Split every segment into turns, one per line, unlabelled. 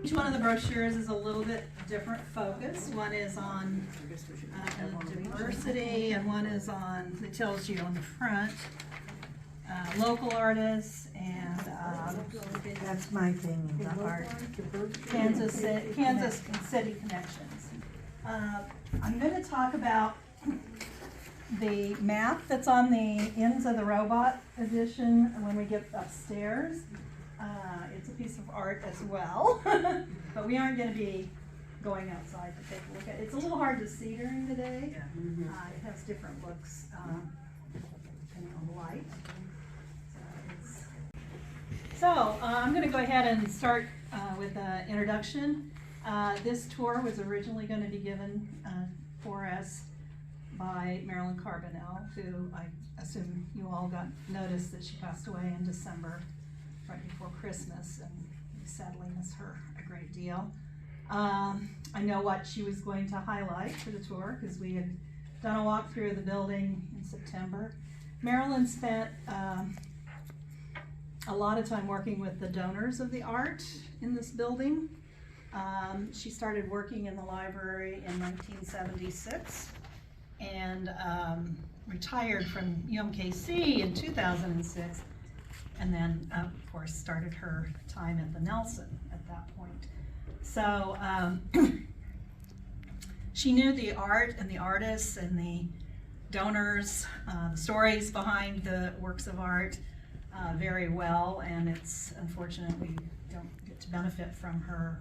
Each one of the brochures is a little bit different focus. One is on diversity, and one is on, it tells you on the front, local artists, and
That's my thing, the art.
Kansas City connections. I'm going to talk about the map that's on the ends of the robot edition when we get upstairs. It's a piece of art as well, but we aren't going to be going outside to take a look at it. It's a little hard to see during the day. It has different looks depending on the light. So I'm going to go ahead and start with an introduction. This tour was originally going to be given for us by Marilyn Carbonell, who I assume you all got notice that she passed away in December, right before Christmas, and we sadly miss her a great deal. I know what she was going to highlight for the tour because we had done a walk through the building in September. Marilyn spent a lot of time working with the donors of the art in this building. She started working in the library in 1976 and retired from UMKC in 2006, and then of course started her time at the Nelson at that point. So she knew the art and the artists and the donors, the stories behind the works of art very well, and it's unfortunate we don't get to benefit from her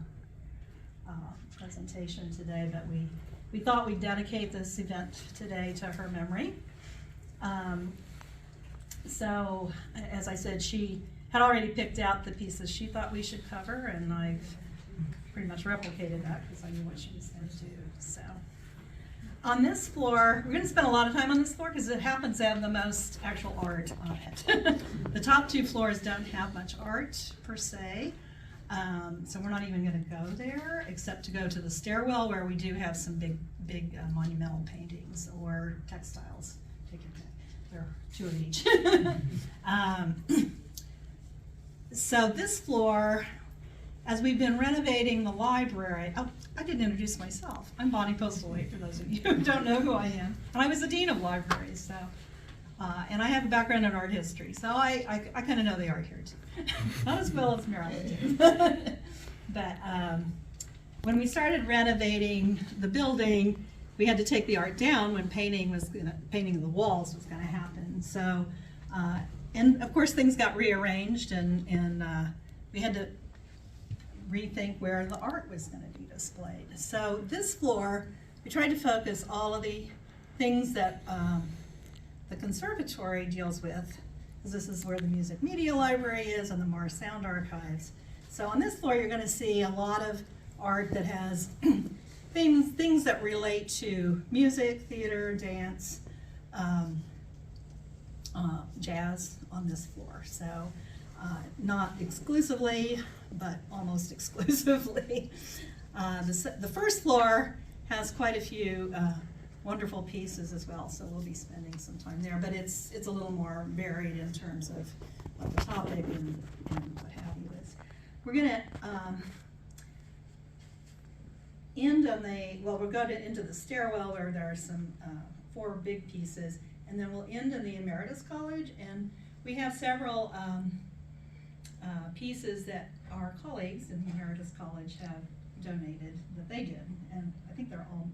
presentation today, but we thought we'd dedicate this event today to her memory. So, as I said, she had already picked out the pieces she thought we should cover, and I've pretty much replicated that because I knew what she was going to do. So, on this floor, we're going to spend a lot of time on this floor because it happens to have the most actual art on it. The top two floors don't have much art per se, so we're not even going to go there except to go to the stairwell where we do have some big monumental paintings or textiles. Take your pick. There are two of each. So this floor, as we've been renovating the library, oh, I didn't introduce myself. I'm Bonnie Postlethwaite, for those of you who don't know who I am. And I was the Dean of Libraries, so, and I have a background in art history, so I kind of know the art here too. Not as well as Marilyn did. But when we started renovating the building, we had to take the art down when painting of the walls was going to happen. So, and of course things got rearranged, and we had to rethink where the art was going to be displayed. So this floor, we tried to focus all of the things that the conservatory deals with, because this is where the Music Media Library is and the Mars Sound Archives. So on this floor you're going to see a lot of art that has things that relate to music, theater, dance, jazz on this floor. So not exclusively, but almost exclusively. The first floor has quite a few wonderful pieces as well, so we'll be spending some time there, but it's a little more varied in terms of what the topic and what have you is. We're going to end on we'll go into the stairwell where there are some 4 big pieces, and then we'll end in the Emeritus College, and we have several pieces that our colleagues in the Emeritus College have donated that they did, and I think they're all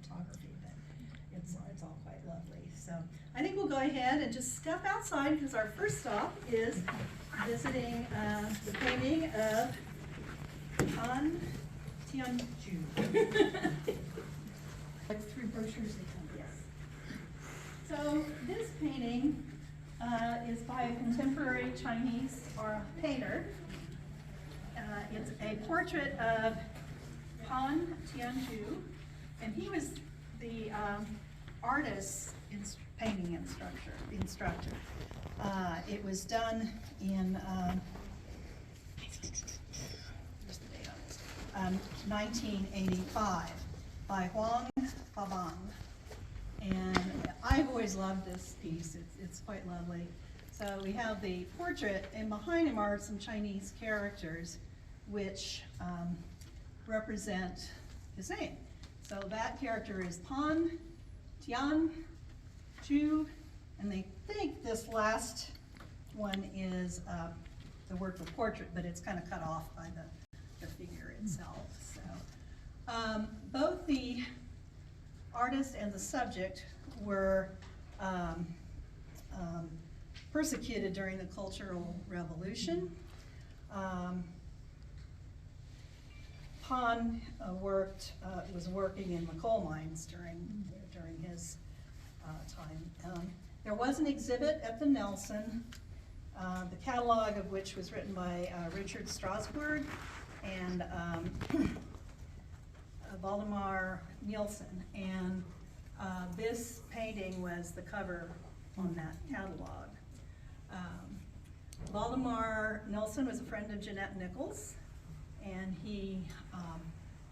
photography, but it's all quite lovely. So I think we'll go ahead and just step outside because our first stop is visiting the painting of Han Tianju. Like 3 brochures they come. Yes. So this painting is by a contemporary Chinese painter. It's a portrait of Han Tianju, and he was the artist's painting instructor. It was done in 1985 by Huang Fabang. And I've always loved this piece. It's quite lovely. So we have the portrait, and behind him are some Chinese characters which represent his name. So that character is Pan, Tian, Chu, and they think this last one is the word for portrait, but it's kind of cut off by the figure itself. So both the artist and the subject were persecuted during the Cultural Revolution. Pan was working in the coal mines during his time. There was an exhibit at the Nelson, the catalog of which was written by Richard Strasbourg and Valdemar Nielsen, and this painting was the cover on that catalog. Valdemar Nielsen was a friend of Jeanette Nichols, and he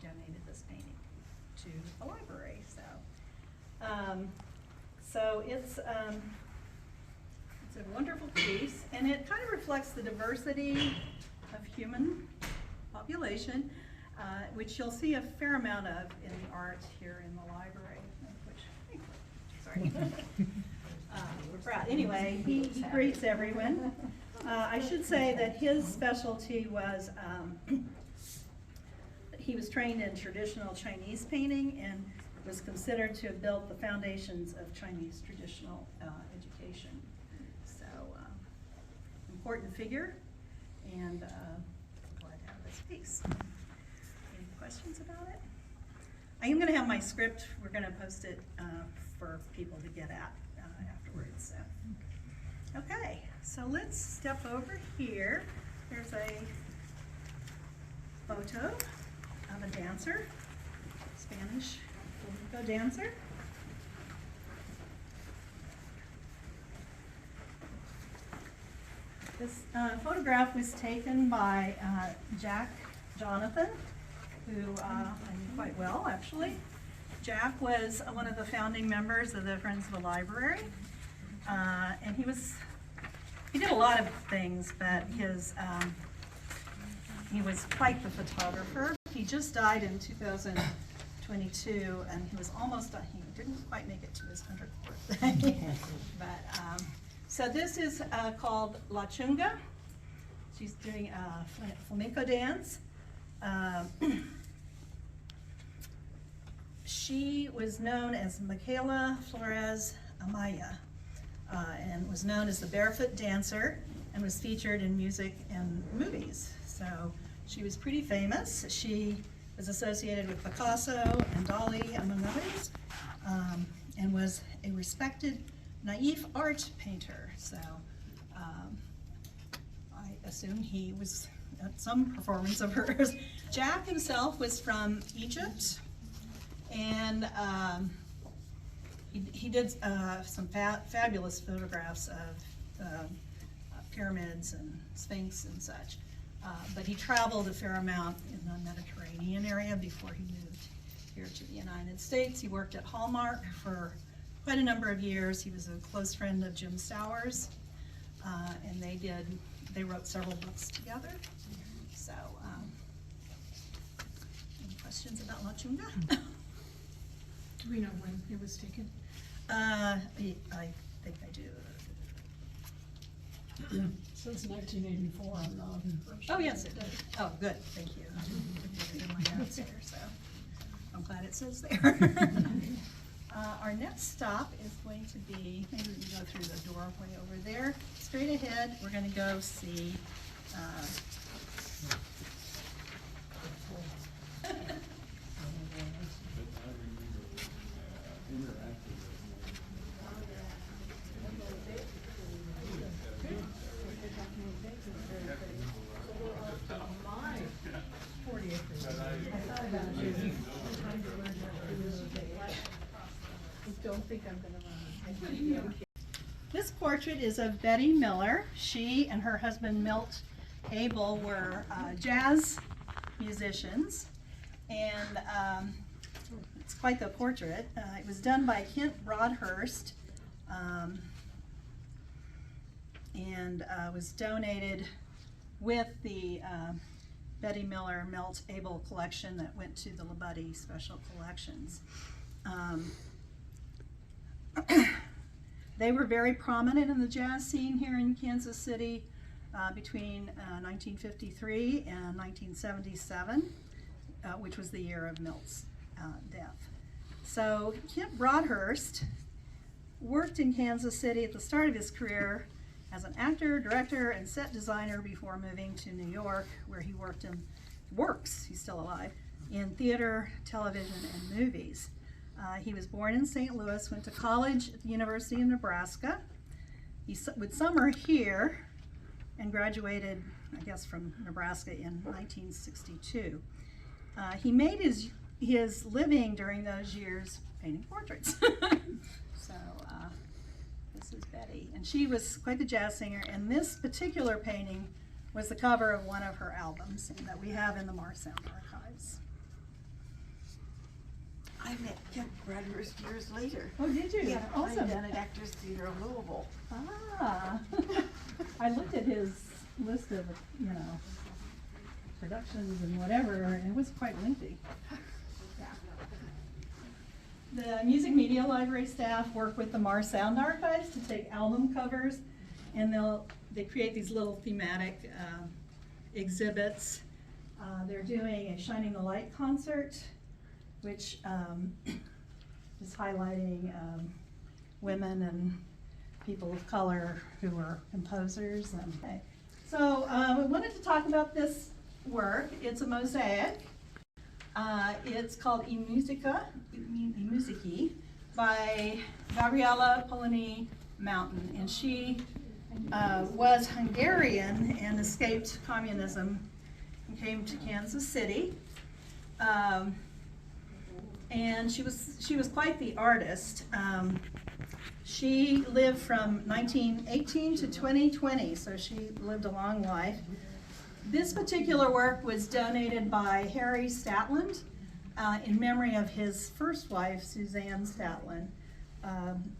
donated this painting to the library. So it's a wonderful piece, and it kind of reflects the diversity of human population, which you'll see a fair amount of in the art here in the library. Sorry. We're proud. Anyway, he greets everyone. I should say that his specialty was he was trained in traditional Chinese painting and was considered to have built the foundations of Chinese traditional education. So, important figure, and glad to have this piece. Any questions about it? I am going to have my script. We're going to post it for people to get at afterwards. So. Okay, so let's step over here. There's a photo of a dancer, Spanish flamenco dancer. This photograph was taken by Jack Jonathan, who I knew quite well, actually. Jack was one of the founding members of the Friends of the Library, and he did a lot of things, but he was quite the photographer. He just died in 2022, and he was he didn't quite make it to his 100th birthday. But, so this is called La Chunga. She's doing a flamenco dance. She was known as Michaela Flores Amaya, and was known as the Barefoot Dancer, and was featured in music and movies. So she was pretty famous. She was associated with Picasso and Dali, among others, and was a respected naif art painter. So I assume he was at some performance of hers. Jack himself was from Egypt, and he did some fabulous photographs of pyramids and Sphinx and such. But he traveled a fair amount in the Mediterranean area before he moved here to the United States. He worked at Hallmark for quite a number of years. He was a close friend of Jim Sowers, and they wrote several books together. So, any questions about La Chunga?
Do we know when it was taken?
I think I do.
Since 1984 on the
Oh, yes, it does. Oh, good, thank you. I put it in my notes here, so I'm glad it says there. Our next stop is going to be, maybe we can go through the doorway over there. Straight ahead, we're going to go see This portrait is of Betty Miller. She and her husband Milt Abel were jazz musicians, and it's quite the portrait. It was done by Kent Broadhurst, and was donated with the Betty Miller Milt Abel collection that went to the Labuddy Special Collections. They were very prominent in the jazz scene here in Kansas City between 1953 and 1977, which was the year of Milt's death. So Kent Broadhurst worked in Kansas City at the start of his career as an actor, director, and set designer before moving to New York, where he he's still alive, in theater, television, and movies. He was born in St. Louis, went to college at the University of Nebraska. He would summer here and graduated, I guess, from Nebraska in 1962. He made his living during those years painting portraits. So this is Betty, and she was quite the jazz singer, and this particular painting was the cover of one of her albums that we have in the Marsound archives.
I met Kent Broadhurst years later.
Oh, did you?
Yeah,
Awesome.
I done at Actors Theater of Louisville.
Ah, I looked at his list of, productions and whatever, and it was quite lengthy. The Music Media Library staff work with the Marsound archives to take album covers, and they create these little thematic exhibits. They're doing a Shining the Light concert, which is highlighting women and people of color who are composers. Okay. So we wanted to talk about this work. It's a mosaic. It's called Musici by Gabriela Poloni Mountain, and she was Hungarian and escaped communism and came to Kansas City. And she was quite the artist. She lived from 1918 to 2020, so she lived a long life. This particular work was donated by Harry Statland in memory of his first wife, Suzanne Statland.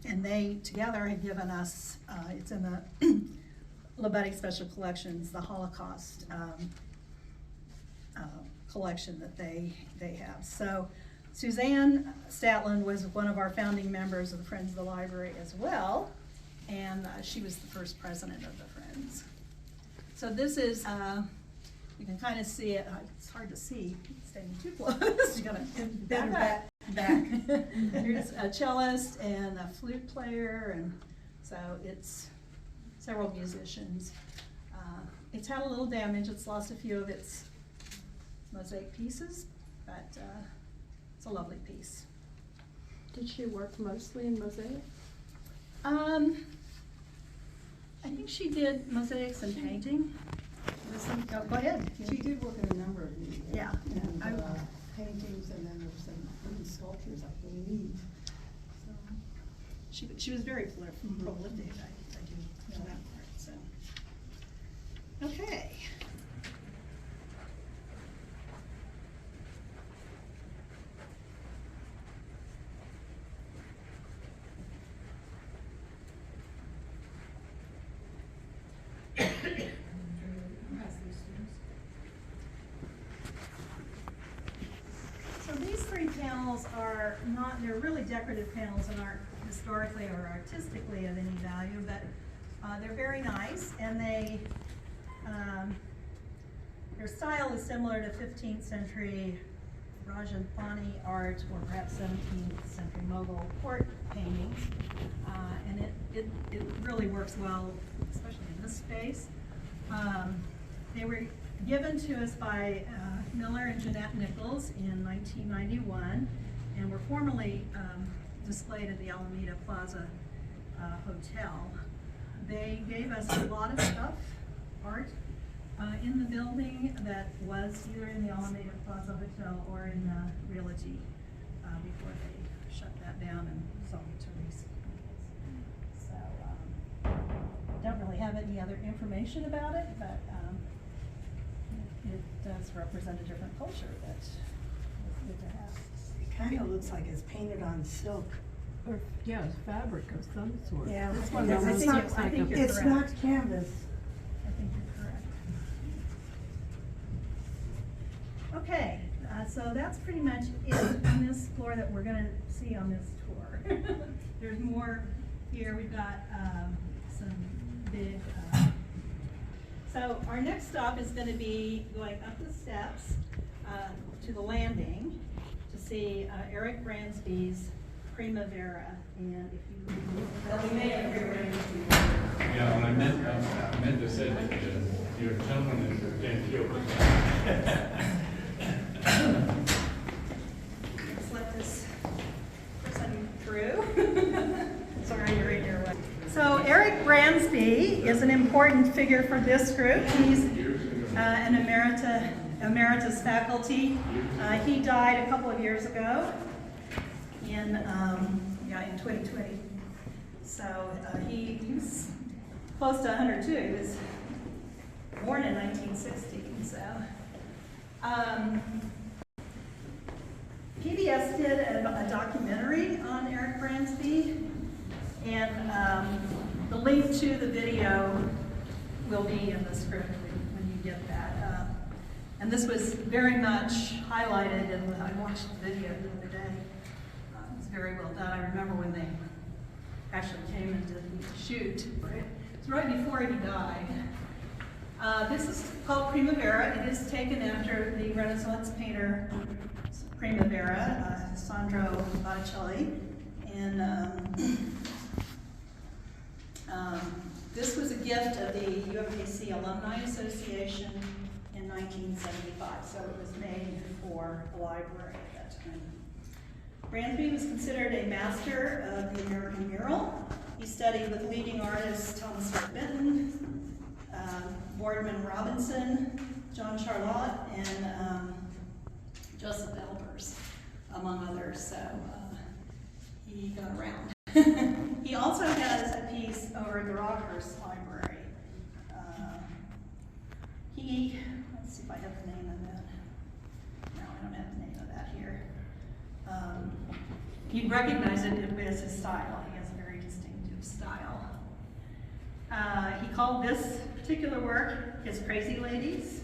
And they together had given us, it's in the Labuddy Special Collections, the Holocaust collection that they have. So Suzanne Statland was one of our founding members of the Friends of the Library as well, and she was the first president of the Friends. So this is, you can kind of see it, it's hard to see, standing too close, you gotta better back. There's a cellist and a flute player, and so it's several musicians. It's had a little damage, it's lost a few of its mosaic pieces, but it's a lovely piece.
Did she work mostly in mosaic?
I think she did mosaics and painting. Go ahead.
She did work in a number of these.
Yeah.
And paintings, and then there were some sculptures, I believe. So.
She was very prolific, I do know that part, so. Okay. So these three panels are not, they're really decorative panels and aren't historically or artistically of any value, but they're very nice, and they, their style is similar to 15th century Rajasthani art or perhaps 17th century Mughal court paintings, and it really works well, especially in this space. They were given to us by Miller and Jeanette Nichols in 1991, and were formerly displayed at the Alameda Plaza Hotel. They gave us a lot of stuff, art, in the building that was either in the Alameda Plaza Hotel or in Realty before they shut that down and sold it to Reese. So don't really have any other information about it, but it does represent a different culture that is good to have.
It kind of looks like it's painted on silk.
Or, yeah, it's fabric of some sort.
Yeah,
This
I
one
think
almost
it's not-
looks
I
like
think
a.
it's
It's
correct.
not canvas.
I think you're correct. Okay, so that's pretty much it on this floor that we're gonna see on this tour. There's more here. We've got some big. So our next stop is going to be going up the steps to the landing to see Eric Bransby's Primavera. And if you, we may have rearranged.
Yeah, when I meant to say that you're a gentleman and can't feel
Let's let this person through. Sorry, you're in your way. So Eric Bransby is an important figure for this group. He's an emeritus faculty. He died a couple of years ago in 2020. So he was close to 102. He was born in 1960. So PBS did a documentary on Eric Bransby, and the link to the video will be in the script when you get that. And this was very much highlighted, and I watched the video the other day. It was very well done. I remember when they actually came and did the shoot. It was right before he died. This is called Primavera. It is taken after the Renaissance painter Primavera, Sandro Botticelli. And this was a gift of the UMKC Alumni Association in 1975, so it was made for the library at that time. Bransby was considered a master of the American mural. He studied with leading artists Thomas Benton, Boardman Robinson, John Charlotte, and Joseph Elbers, among others, so he got around. He also has a piece over at the Rockhurst Library. Let's see if I have the name of that. No, I don't have the name of that here. You'd recognize it as his style. He has a very distinctive style. He called this particular work his Crazy Ladies.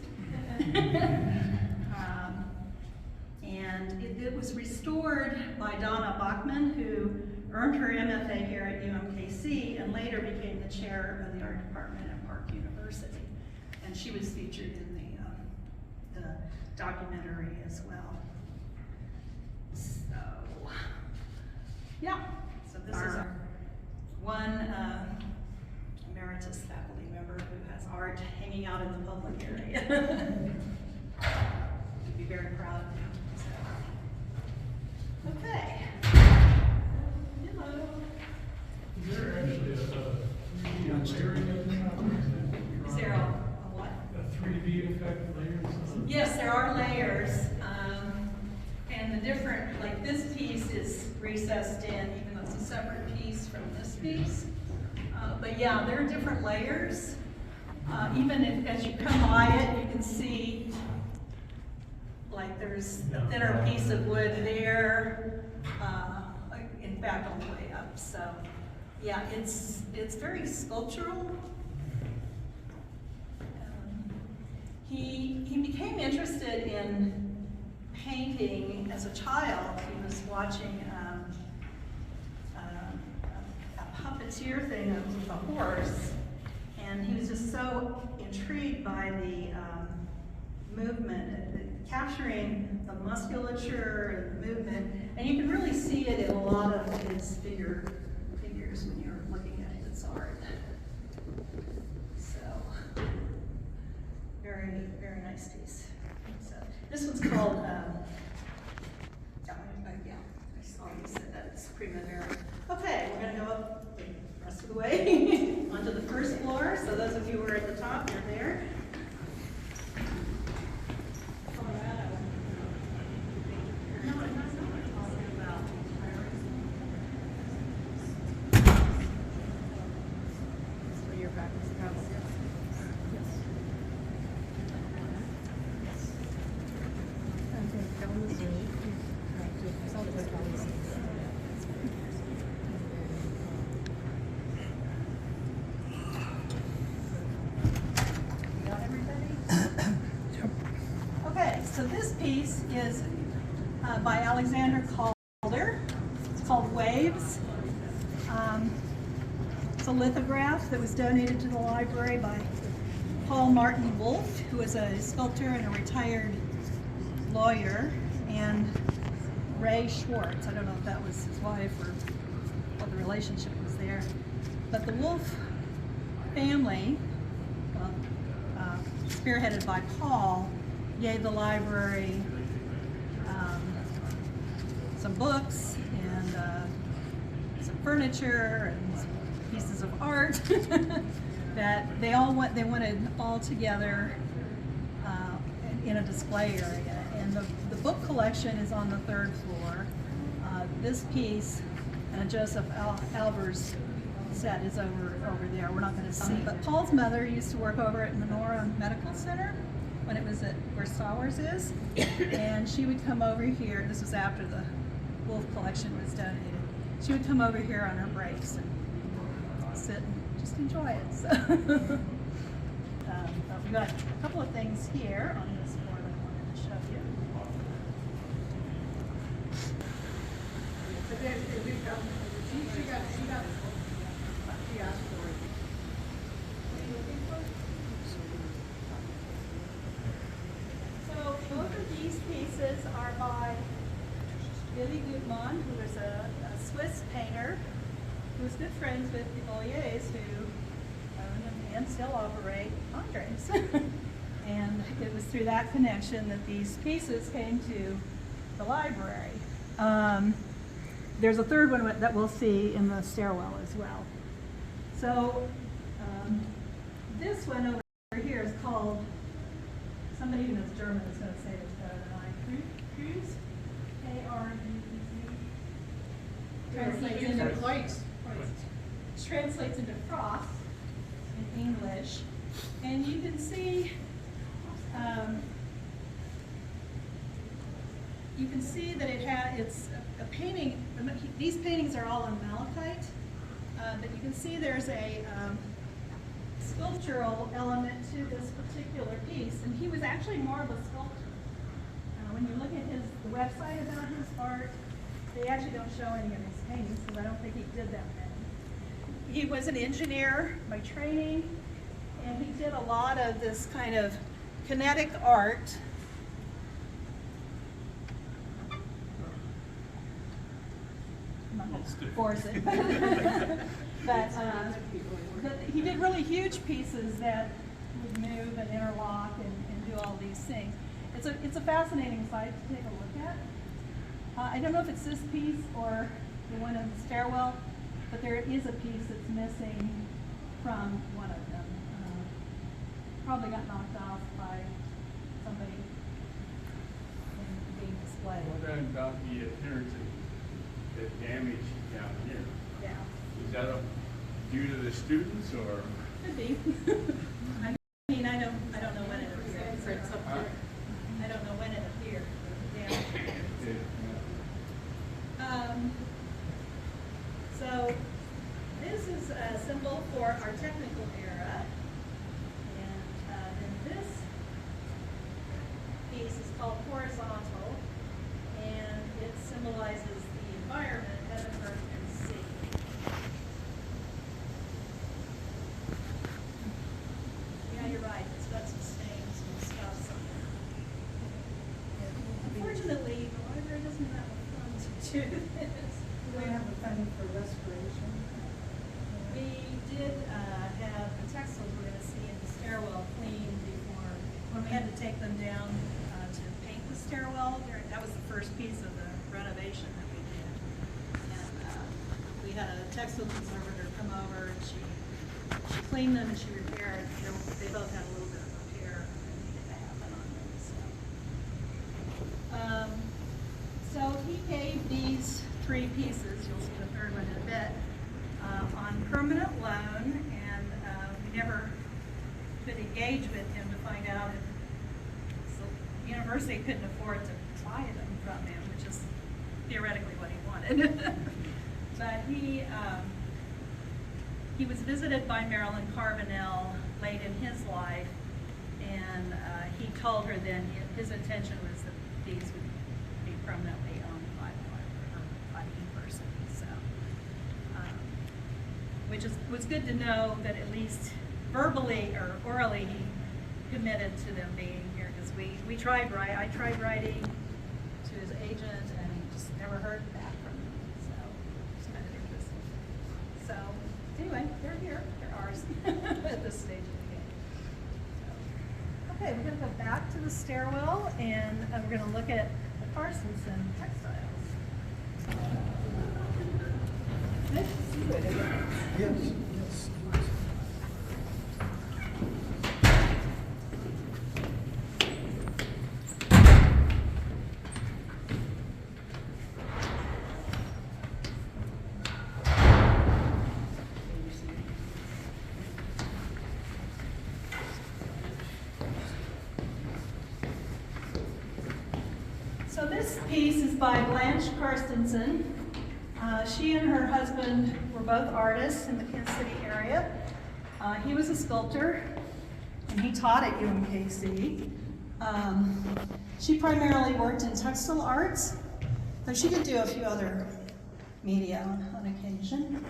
And it was restored by Donna Bachman, who earned her MFA here at UMKC and later became the chair of the art department at Park University. And she was featured in the documentary as well. So, yeah. So this is our one emeritus faculty member who has art hanging out in the public area. We'd be very proud of him. So. Okay. Hello.
Is there actually a 3D layering of them?
Is there a what?
A 3D effect layers?
Yes, there are layers. And the different, like this piece is recessed in, even though it's a separate piece from this piece. But yeah, there are different layers. Even if, as you come by it, you can see like there's a thinner piece of wood there, in fact all the way up. So yeah, it's very sculptural. He became interested in painting as a child. He was watching a puppeteer thing of a horse, and he was just so intrigued by the movement, capturing the musculature and the movement, and you can really see it in a lot of his figures when you're looking at his art. So, very, very nice piece. So, this one's called, I saw you said that it's Primavera. Okay, we're going to go up the rest of the way onto the first floor. So those of you who are at the top, you're there. Colorado. No, I'm not talking about. So this piece is by Alexander Calder. It's called Waves. It's a lithograph that was donated to the library by Paul Martin Wolf, who was a sculptor and a retired lawyer, and Ray Schwartz. I don't know if that was his wife or what the relationship was there. But the Wolf family, spearheaded by Paul, gave the library some books and some furniture and some pieces of art that they wanted all together in a display area. And the book collection is on the 3rd floor. This piece, Joseph Albers' set is over there. We're not going to see. But Paul's mother used to work over at Menorah Medical Center when it was at where Stowers is, and she would come over here. This was after the Wolf collection was donated. She would come over here on her breaks and sit and just enjoy it. So we've got a couple of things here on this board I wanted to show you. So both of these pieces are by Billy Gutmann, who was a Swiss painter who was good friends with the Bolliers, who own and still operate Andres. And it was through that connection that these pieces came to the library. There's a third one that we'll see in the stairwell as well. So this one over here is called, somebody who knows German is going to say this better than I, Kruse, K-R-U-Z. Translates into frost in English. And you can see that it's a painting. These paintings are all on malachite, but you can see there's a sculptural element to this particular piece, and he was actually more of a sculptor. When you look at the website about his art, they actually don't show any of his paintings because I don't think he did that many. He was an engineer by training, and he did a lot of this kind of kinetic art. I'm not going to force it. But he did really huge pieces that would move and interlock and do all these things. It's a fascinating site to take a look at. I don't know if it's this piece or the one in the stairwell, but there is a piece that's missing from one of them. Probably got knocked off by somebody being displayed.
What about the appearance of the damage down here?
Yeah.
Is that due to the students or?
Could be. I mean, I don't know when it appeared. I don't know when it appeared. So this is a symbol for our technical era, and then this piece is called horizontal, and it symbolizes the environment, heaven, earth, and sea. Yeah, you're right. It's got some stains and stuff somewhere. Unfortunately, the library doesn't have the funds to do this.
Do they have a funding for restoration?
We did have the textiles we're going to see in the stairwell cleaned before, when we had to take them down to paint the stairwell. That was the first piece of the renovation that we did. And we had a textile conservator come over, and she cleaned them and she repaired. They both had a little bit of repair that needed to happen on them. So he gave these 3 pieces, you'll see the third one in a bit, on permanent loan, and we never could engage with him to find out if the university couldn't afford to buy them from him, which is theoretically what he wanted. But he was visited by Marilyn Carbonell late in his life, and And he told her then his intention was that these would be permanently owned by the university. So, which was good to know that at least verbally or orally he committed to them being here, because I tried writing to his agent and just never heard back from him. So it's kind of interesting. So anyway, they're here. They're ours at this stage of the game. So, okay, we're going to go back to the stairwell and we're going to look at the Carsonson textiles. Nice to see you again.
Yes, yes.
So this piece is by Blanche Carstensen. She and her husband were both artists in the Kansas City area. He was a sculptor, and he taught at UMKC. She primarily worked in textile arts, though she did do a few other media on occasion.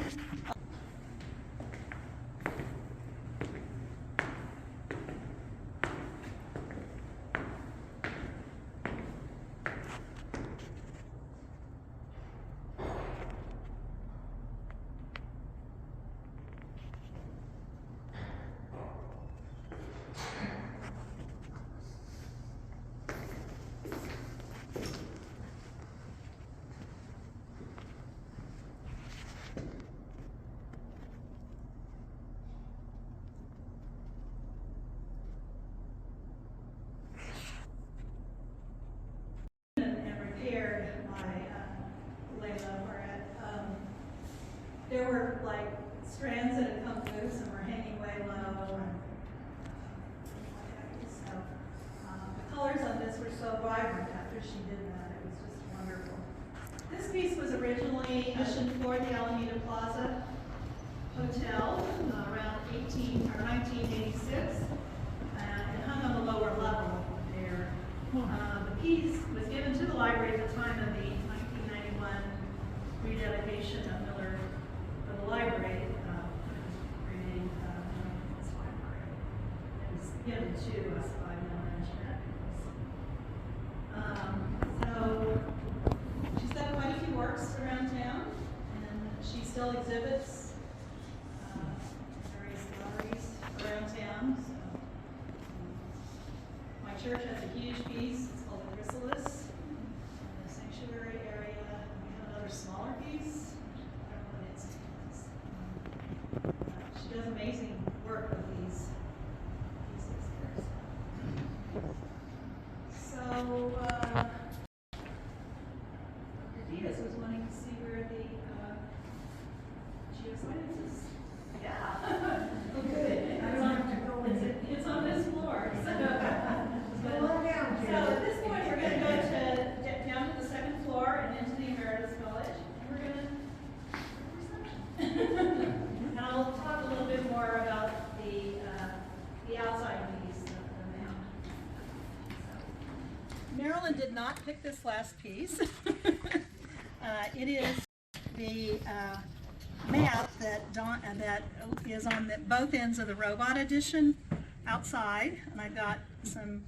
There were like strands that had come loose and were hanging way low, and so the colors on this were so vibrant after she did that. It was just wonderful. This piece was originally commissioned for the Alameda Plaza Hotel around 1986, and hung on the lower level there. The piece was given to the library at the time of the 1991 rededication of Miller Library, creating Miller Nichols Library. It was given to us by Miller Nichols. So she's done quite a few works around town, and she still exhibits various galleries around town. So, my church has a huge piece. It's called the Chrysalis in the sanctuary area. We have another smaller piece. She does amazing work with these pieces here. So, Diaz was wanting to see where the geoscience is. Yeah.
Oh, good. I don't have to go in it.
It's on this floor. So,
Go on down,
so
Jim.
at this point, we're going to go down to the second floor and into the Emeritus College, and we're going to reception. And I'll talk a little bit more about the outside piece of the map. So, Marilyn did not pick this last piece. It is the map that is on both ends of the robot edition outside, and I've got some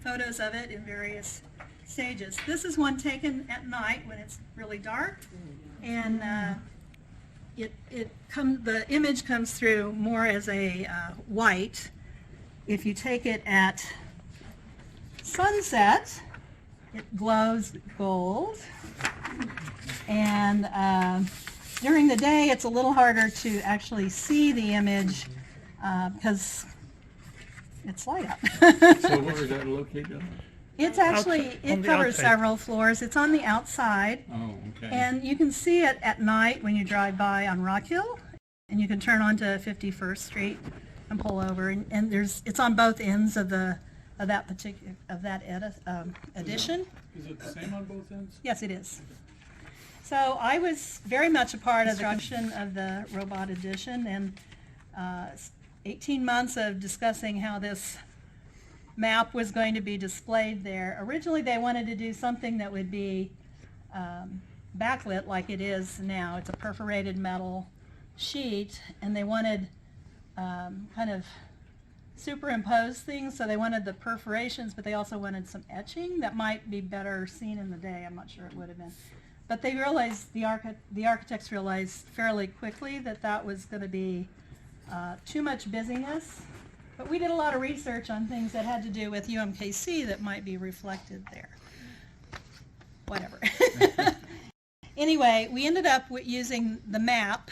photos of it in various stages. This is one taken at night when it's really dark, and the image comes through more as a white. If you take it at sunset, it glows gold, and during the day it's a little harder to actually see the image because it's light up.
So where is that located?
It's actually,
On
it
the
covers
outside.
several floors. It's on the outside.
Oh, okay.
And you can see it at night when you drive by on Rock Hill, and you can turn onto 51st Street and pull over. And it's on both ends of that edition.
Is it the same on both ends?
Yes, it is. So I was very much a part of the construction of the robot edition, and 18 months of discussing how this map was going to be displayed there. Originally, they wanted to do something that would be backlit like it is now. It's a perforated metal sheet, and they wanted kind of superimpose things, so they wanted the perforations, but they also wanted some etching that might be better seen in the day. I'm not sure it would have been. But they realized, the architects realized fairly quickly that that was going to be too much busyness. But we did a lot of research on things that had to do with UMKC that might be reflected there. Whatever. Anyway, we ended up using the map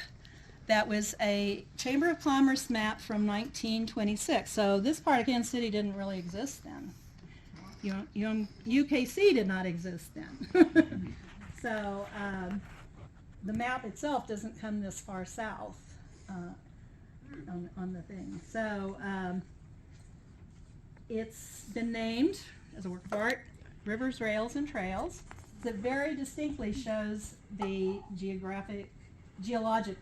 that was a Chamber of Commerce map from 1926. So this part of Kansas City didn't really exist then. UMKC did not exist then. So the map itself doesn't come this far south on the thing. So it's been named as a work of art, Rivers, Rails, and Trails. That very distinctly shows the geologic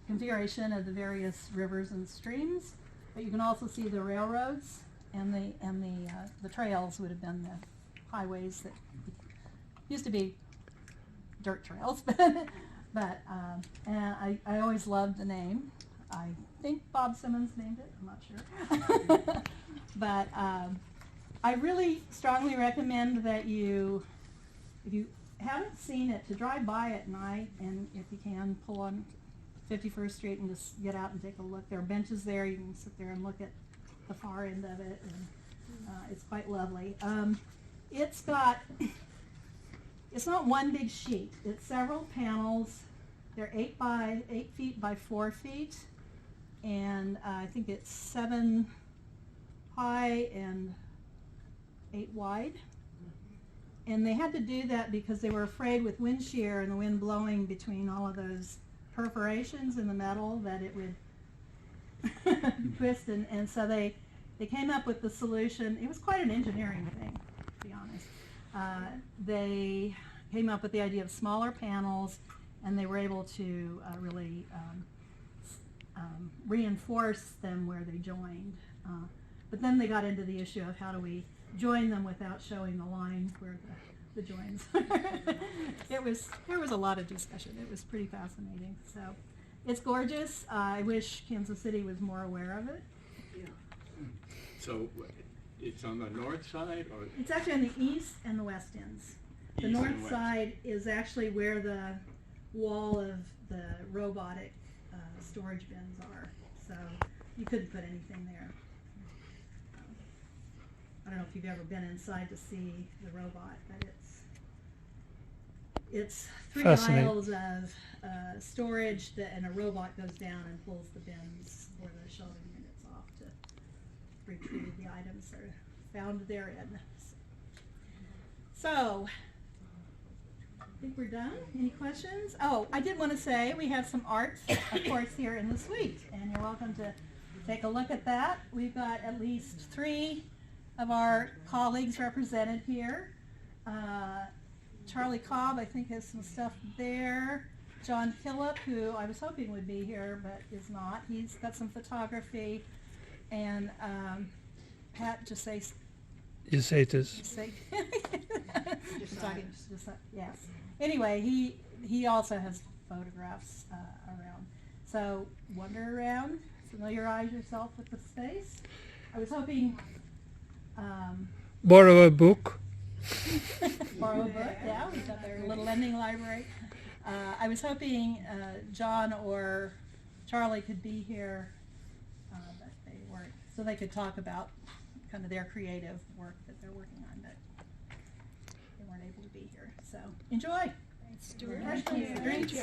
configuration of the various rivers and streams. But you can also see the railroads and the trails would have been the highways that used to be dirt trails, but and I always loved the name. I think Bob Simmons named it. I'm not sure, but I really strongly recommend that you, if you haven't seen it, to drive by at night, and if you can, pull on 51st Street and just get out and take a look. There are benches there. You can sit there and look at the far end of it, and it's quite lovely. It's not one big sheet. It's several panels. They're 8 feet by 4 feet, and I think it's 7 high and 8 wide. And they had to do that because they were afraid with wind shear and the wind blowing between all of those perforations in the metal that it would twist, and so they came up with the solution. It was quite an engineering thing, to be honest. They came up with the idea of smaller panels, and they were able to really reinforce them where they joined. But then they got into the issue of how do we join them without showing the line where the joins. There was a lot of discussion. It was pretty fascinating. So it's gorgeous. I wish Kansas City was more aware of it.
So it's on the north side, or?
It's actually on the east and the west ends. The
East and
north
west.
side is actually where the wall of the robotic storage bins are. So you couldn't put anything there. I don't know if you've ever been inside to see the robot, but it's 3
Fascinating.
aisles of storage, and a robot goes down and pulls the bins or the shelving units off to retrieve the items that are found therein. So, I think we're done. Any questions? Oh, I did want to say we have some art, of course, here in the suite, and you're welcome to take a look at that. We've got at least 3 of our colleagues represented here. Charlie Cobb, I think, has some stuff there. John Killip, who I was hoping would be here but is not. He's got some photography. And Pat Jasaitis. Yes. Anyway, he also has photographs around. So wander around, familiarize yourself with the space. I was hoping
Borrow a book.
borrow a book. Yeah, we've got their little lending library. I was hoping John or Charlie could be here, but they weren't, so they could talk about kind of their creative work that they're working on, but they weren't able to be here. So enjoy.
Stuart.
Refreshments, drinks.